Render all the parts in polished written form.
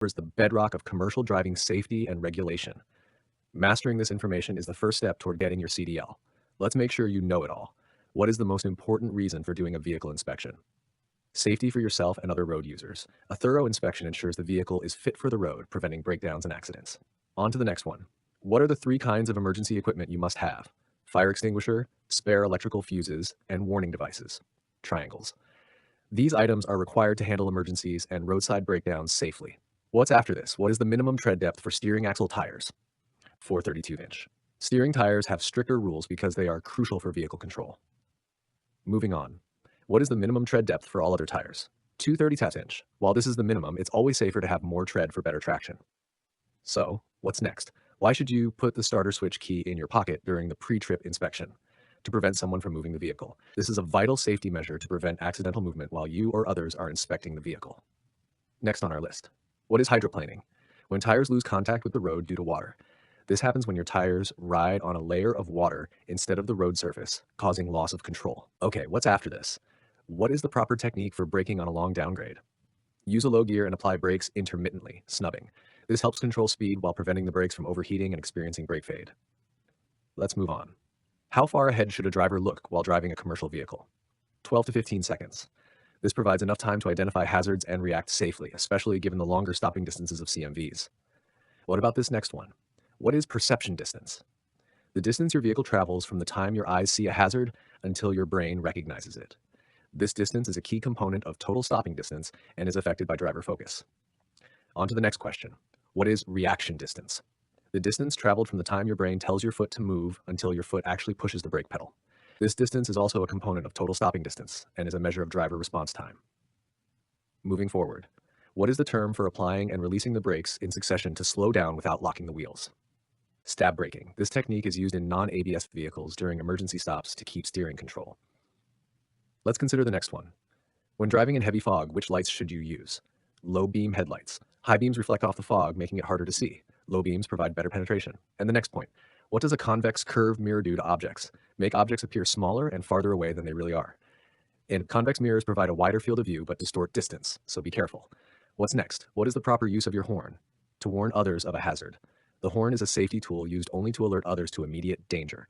is the bedrock of commercial driving safety and regulation. Mastering this information is the first step toward getting your CDL. Let's make sure you know it all. What is the most important reason for doing a vehicle inspection? Safety for yourself and other road users. A thorough inspection ensures the vehicle is fit for the road, preventing breakdowns and accidents. On to the next one. What are the three kinds of emergency equipment you must have? Fire extinguisher, spare electrical fuses, and warning devices. Triangles. These items are required to handle emergencies and roadside breakdowns safely. What's after this? What is the minimum tread depth for steering axle tires? 432-inch. Steering tires have stricter rules because they are crucial for vehicle control. Moving on. What is the minimum tread depth for all other tires? 232-inch. While this is the minimum, it's always safer to have more tread for better traction. So, what's next? Why should you put the starter switch key in your pocket during the pre-trip inspection? To prevent someone from moving the vehicle. This is a vital safety measure to prevent accidental movement while you or others are inspecting the vehicle. Next on our list. What is hydroplaning? When tires lose contact with the road due to water. This happens when your tires ride on a layer of water instead of the road surface, causing loss of control. Okay, what's after this? What is the proper technique for braking on a long downgrade? Use a low gear and apply brakes intermittently, snubbing. This helps control speed while preventing the brakes from overheating and experiencing brake fade. Let's move on. How far ahead should a driver look while driving a commercial vehicle? 12 to 15 seconds. This provides enough time to identify hazards and react safely, especially given the longer stopping distances of CMVs. What about this next one? What is perception distance? The distance your vehicle travels from the time your eyes see a hazard until your brain recognizes it. This distance is a key component of total stopping distance and is affected by driver focus. On to the next question. What is reaction distance? The distance traveled from the time your brain tells your foot to move until your foot actually pushes the brake pedal. This distance is also a component of total stopping distance and is a measure of driver response time. Moving forward, what is the term for applying and releasing the brakes in succession to slow down without locking the wheels? Stab braking. This technique is used in non-ABS vehicles during emergency stops to keep steering control. Let's consider the next one. When driving in heavy fog, which lights should you use? Low beam headlights. High beams reflect off the fog, making it harder to see. Low beams provide better penetration. And the next point. What does a convex curved mirror do to objects? Make objects appear smaller and farther away than they really are. And convex mirrors provide a wider field of view but distort distance, so be careful. What's next? What is the proper use of your horn? To warn others of a hazard. The horn is a safety tool used only to alert others to immediate danger.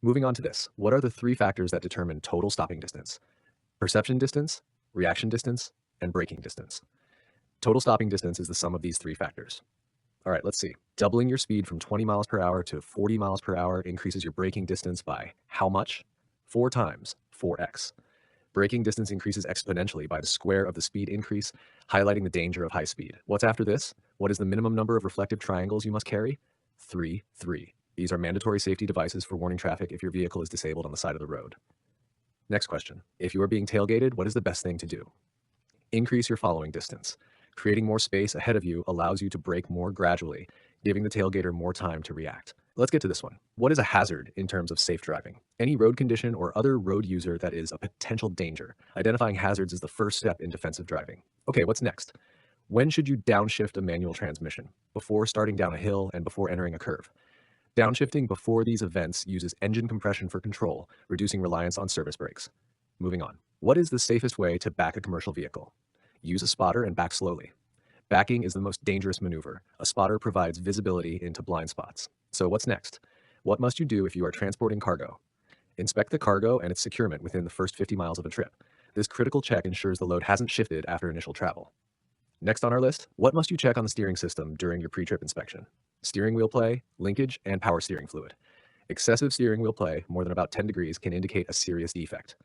Moving on to this, what are the three factors that determine total stopping distance? Perception distance, reaction distance, and braking distance. Total stopping distance is the sum of these three factors. All right, let's see. Doubling your speed from 20 miles per hour to 40 miles per hour increases your braking distance by how much? 4 times 4x. Braking distance increases exponentially by the square of the speed increase, highlighting the danger of high speed. What's after this? What is the minimum number of reflective triangles you must carry? 3, 3. These are mandatory safety devices for warning traffic if your vehicle is disabled on the side of the road. Next question. If you are being tailgated, what is the best thing to do? Increase your following distance. Creating more space ahead of you allows you to brake more gradually, giving the tailgater more time to react. Let's get to this one. What is a hazard in terms of safe driving? Any road condition or other road user that is a potential danger. Identifying hazards is the first step in defensive driving. Okay, what's next? When should you downshift a manual transmission? Before starting down a hill and before entering a curve. Downshifting before these events uses engine compression for control, reducing reliance on service brakes. Moving on. What is the safest way to back a commercial vehicle? Use a spotter and back slowly. Backing is the most dangerous maneuver. A spotter provides visibility into blind spots. So what's next? What must you do if you are transporting cargo? Inspect the cargo and its securement within the first 50 miles of a trip. This critical check ensures the load hasn't shifted after initial travel. Next on our list, what must you check on the steering system during your pre-trip inspection? Steering wheel play, linkage, and power steering fluid. Excessive steering wheel play, more than about 10 degrees, can indicate a serious defect.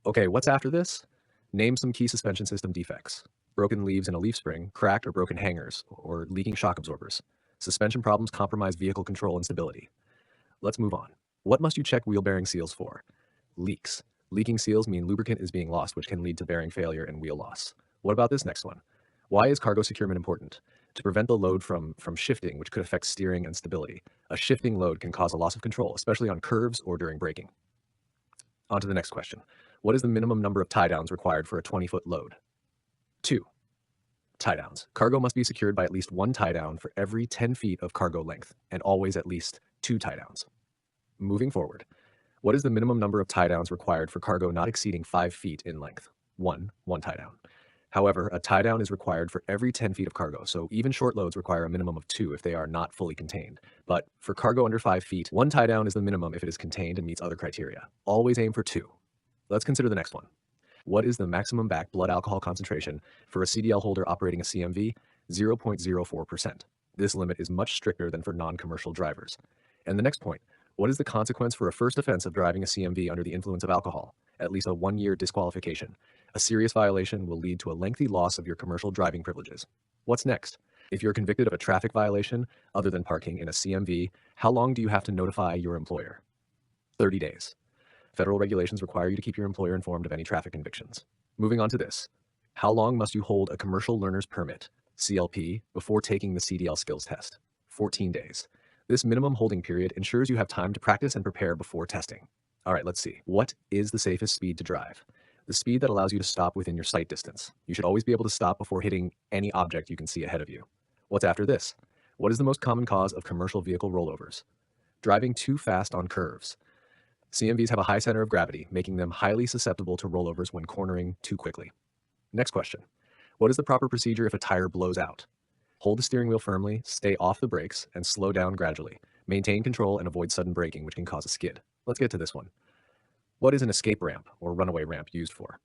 Okay, what's after this? Name some key suspension system defects. Broken leaves in a leaf spring, cracked or broken hangers, or leaking shock absorbers. Suspension problems compromise vehicle control and stability. Let's move on. What must you check wheel bearing seals for? Leaks. Leaking seals mean lubricant is being lost, which can lead to bearing failure and wheel loss. What about this next one? Why is cargo securement important? To prevent the load from shifting, which could affect steering and stability. A shifting load can cause a loss of control, especially on curves or during braking. On to the next question. What is the minimum number of tie-downs required for a 20-foot load? 2. Tie-downs. Cargo must be secured by at least 1 tie-down for every 10 feet of cargo length, and always at least 2 tie-downs. Moving forward, what is the minimum number of tie-downs required for cargo not exceeding 5 feet in length? 1 tie-down. However, a tie down is required for every 10 feet of cargo, so even short loads require a minimum of 2 if they are not fully contained. But for cargo under 5 feet, 1 tie down is the minimum if it is contained and meets other criteria. Always aim for 2. Let's consider the next one. What is the maximum back blood alcohol concentration for a CDL holder operating a CMV? 0.04%. This limit is much stricter than for non-commercial drivers. And the next point, what is the consequence for a first offense of driving a CMV under the influence of alcohol? At least a 1-year disqualification. A serious violation will lead to a lengthy loss of your commercial driving privileges. What's next? If you're convicted of a traffic violation other than parking in a CMV, how long do you have to notify your employer? 30 days. Federal regulations require you to keep your employer informed of any traffic convictions. Moving on to this. How long must you hold a commercial learner's permit, CLP, before taking the CDL skills test? 14 days. This minimum holding period ensures you have time to practice and prepare before testing. All right, let's see. What is the safest speed to drive? The speed that allows you to stop within your sight distance. You should always be able to stop before hitting any object you can see ahead of you. What's after this? What is the most common cause of commercial vehicle rollovers? Driving too fast on curves. CMVs have a high center of gravity, making them highly susceptible to rollovers when cornering too quickly. Next question. What is the proper procedure if a tire blows out? Hold the steering wheel firmly, stay off the brakes, and slow down gradually. Maintain control and avoid sudden braking, which can cause a skid. Let's get to this one. What is an escape ramp or runaway ramp used for?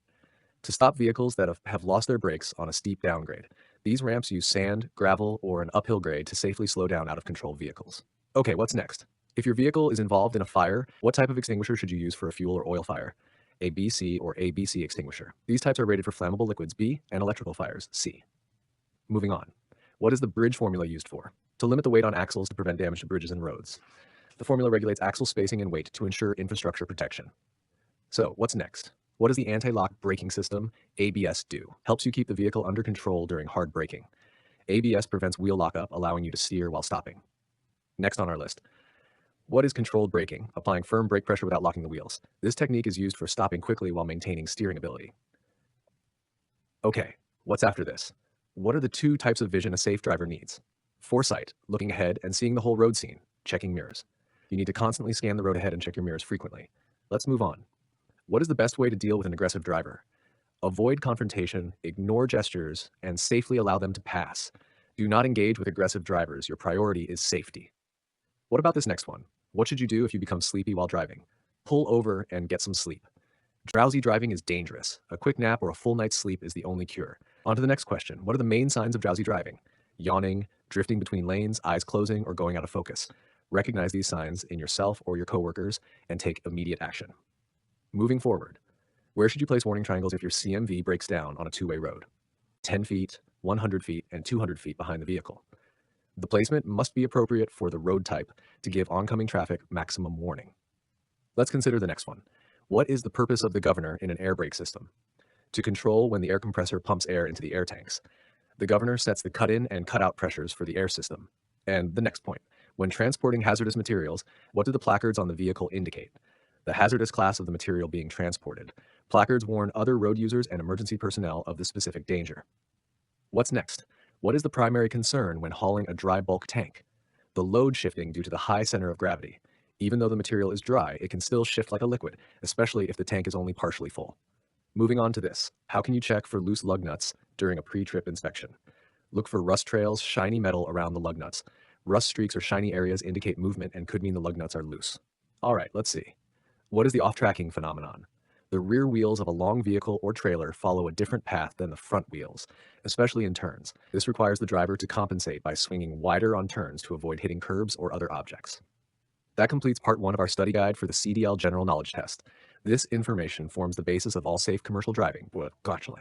To stop vehicles that have lost their brakes on a steep downgrade. These ramps use sand, gravel, or an uphill grade to safely slow down out-of-control vehicles. Okay, what's next? If your vehicle is involved in a fire, what type of extinguisher should you use for a fuel or oil fire? A BC or ABC extinguisher. These types are rated for flammable liquids B and electrical fires C. Moving on. What is the bridge formula used for? To limit the weight on axles to prevent damage to bridges and roads. The formula regulates axle spacing and weight to ensure infrastructure protection. So, what's next? What does the anti-lock braking system, ABS, do? Helps you keep the vehicle under control during hard braking. ABS prevents wheel lockup, allowing you to steer while stopping. Next on our list. What is controlled braking? Applying firm brake pressure without locking the wheels. This technique is used for stopping quickly while maintaining steering ability. Okay, what's after this? What are the 2 types of vision a safe driver needs? Foresight, looking ahead and seeing the whole road scene, checking mirrors. You need to constantly scan the road ahead and check your mirrors frequently. Let's move on. What is the best way to deal with an aggressive driver? Avoid confrontation, ignore gestures, and safely allow them to pass. Do not engage with aggressive drivers. Your priority is safety. What about this next one? What should you do if you become sleepy while driving? Pull over and get some sleep. Drowsy driving is dangerous. A quick nap or a full night's sleep is the only cure. On to the next question. What are the main signs of drowsy driving? Yawning, drifting between lanes, eyes closing, or going out of focus. Recognize these signs in yourself or your coworkers and take immediate action. Moving forward, where should you place warning triangles if your CMV breaks down on a 2-way road? 10 feet, 100 feet, and 200 feet behind the vehicle. The placement must be appropriate for the road type to give oncoming traffic maximum warning. Let's consider the next one. What is the purpose of the governor in an air brake system? To control when the air compressor pumps air into the air tanks. The governor sets the cut-in and cut-out pressures for the air system. And the next point. When transporting hazardous materials, what do the placards on the vehicle indicate? The hazardous class of the material being transported. Placards warn other road users and emergency personnel of the specific danger. What's next? What is the primary concern when hauling a dry bulk tank? The load shifting due to the high center of gravity. Even though the material is dry, it can still shift like a liquid, especially if the tank is only partially full. Moving on to this. How can you check for loose lug nuts during a pre-trip inspection? Look for rust trails, shiny metal around the lug nuts. Rust streaks or shiny areas indicate movement and could mean the lug nuts are loose. All right, let's see. What is the off-tracking phenomenon? The rear wheels of a long vehicle or trailer follow a different path than the front wheels, especially in turns. This requires the driver to compensate by swinging wider on turns to avoid hitting curbs or other objects. That completes part 1 of our study guide for the CDL General Knowledge Test. This information forms the basis of all safe commercial driving. Well, gotcha.